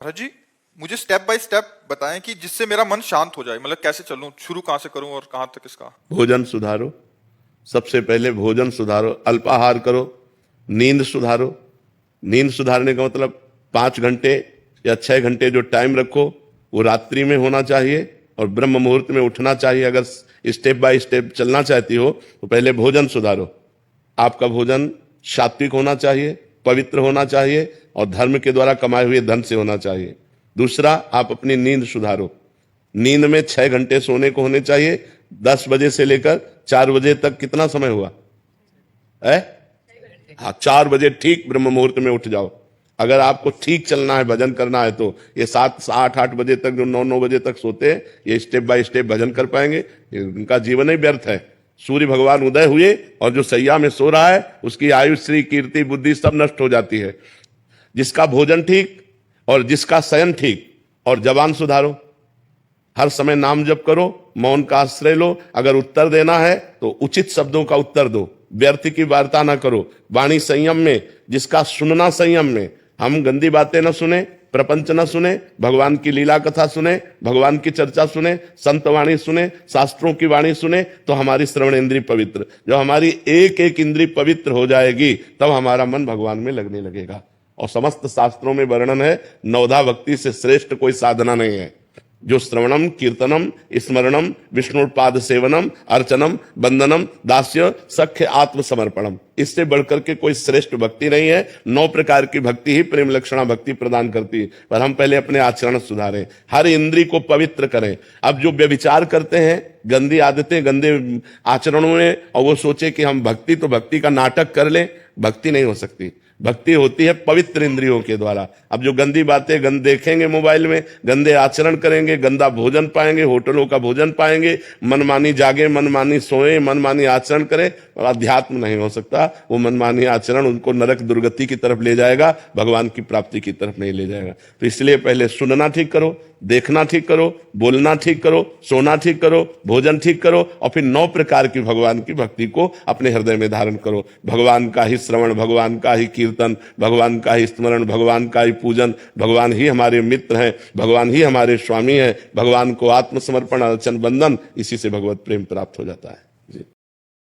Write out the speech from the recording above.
भरत जी, मुझे step by step बताएं कि जिससे मेरा मन शांत हो जाए। मतलब कैसे चलूं, शुरू कहां से करूं और कहां तक इसका। भोजन सुधारो। सबसे पहले भोजन सुधारो, अल्पाहार करो, नींद सुधारो। नींद सुधारने का मतलब 5 घंटे या 6 घंटे जो टाइम रखो वो रात्रि में होना चाहिए और ब्रह्म मुहूर्त में उठना चाहिए। अगर स्टेप बाय स्टेप चलना चाहती हो तो पहले भोजन सुधारो। आपका भोजन सात्विक होना चाहिए, पवित्र होना चाहिए और धर्म के द्वारा कमाए हुए धन से होना चाहिए। दूसरा, आप अपनी नींद सुधारो। नींद में 6 घंटे सोने को होने चाहिए। 10 बजे से लेकर 4 बजे तक कितना समय हुआ है? हाँ, 4 बजे ठीक ब्रह्म मुहूर्त में उठ जाओ। अगर आपको ठीक चलना है, भजन करना है, तो ये 7 8 8 बजे तक जो 9 9 बजे तक सोते हैं, ये स्टेप बाय स्टेप भजन कर पाएंगे? इनका जीवन ही व्यर्थ है। सूर्य भगवान उदय हुए और जो सैया में सो रहा है उसकी आयु, श्री, कीर्ति, बुद्धि सब नष्ट हो जाती है। जिसका भोजन ठीक और जिसका शयन ठीक, और जबान सुधारो। हर समय नाम जप करो, मौन का आश्रय लो। अगर उत्तर देना है तो उचित शब्दों का उत्तर दो, व्यर्थ की वार्ता ना करो। वाणी संयम में, जिसका सुनना संयम में। हम गंदी बातें न सुने, प्रपंच न सुने, भगवान की लीला कथा सुने, भगवान की चर्चा सुने, संत वाणी सुने, शास्त्रों की वाणी सुने, तो हमारी श्रवण इंद्री पवित्र। जब हमारी एक एक इंद्री पवित्र हो जाएगी तब हमारा मन भगवान में लगने लगेगा। और समस्त शास्त्रों में वर्णन है, नवधा भक्ति से श्रेष्ठ कोई साधना नहीं है। जो श्रवणम, कीर्तनम, स्मरणम, विष्णुपाद सेवनम, अर्चनम, वंदनम, दास्य, सख्य, आत्मसमर्पणम, इससे बढ़कर के कोई श्रेष्ठ भक्ति नहीं है। 9 प्रकार की भक्ति ही प्रेम लक्षणा भक्ति प्रदान करती है। पर हम पहले अपने आचरण सुधारें, हर इंद्री को पवित्र करें। अब जो व्यभिचार करते हैं, गंदी आदतें, गंदे आचरणों में, और वो सोचे कि हम भक्ति तो भक्ति का नाटक कर लें, भक्ति नहीं हो सकती। भक्ति होती है पवित्र इंद्रियों के द्वारा। अब जो गंदी बातें देखेंगे मोबाइल में, गंदे आचरण करेंगे, गंदा भोजन पाएंगे, होटलों का भोजन पाएंगे, मनमानी जागे, मनमानी सोए, मनमानी आचरण करें, अध्यात्म नहीं हो सकता। वो मनमानी आचरण उनको नरक दुर्गति की तरफ ले जाएगा, भगवान की प्राप्ति की तरफ नहीं ले जाएगा। तो इसलिए पहले सुनना ठीक करो, देखना ठीक करो, बोलना ठीक करो, सोना ठीक करो, भोजन ठीक करो, और फिर 9 प्रकार की भगवान की भक्ति को अपने हृदय में धारण करो। भगवान का ही श्रवण, भगवान का ही कीर्तन, भगवान का ही स्मरण, भगवान का ही पूजन। भगवान ही हमारे मित्र हैं, भगवान ही हमारे स्वामी हैं। भगवान को आत्मसमर्पण, अर्चन, वंदन, इसी से भगवत प्रेम प्राप्त हो जाता है।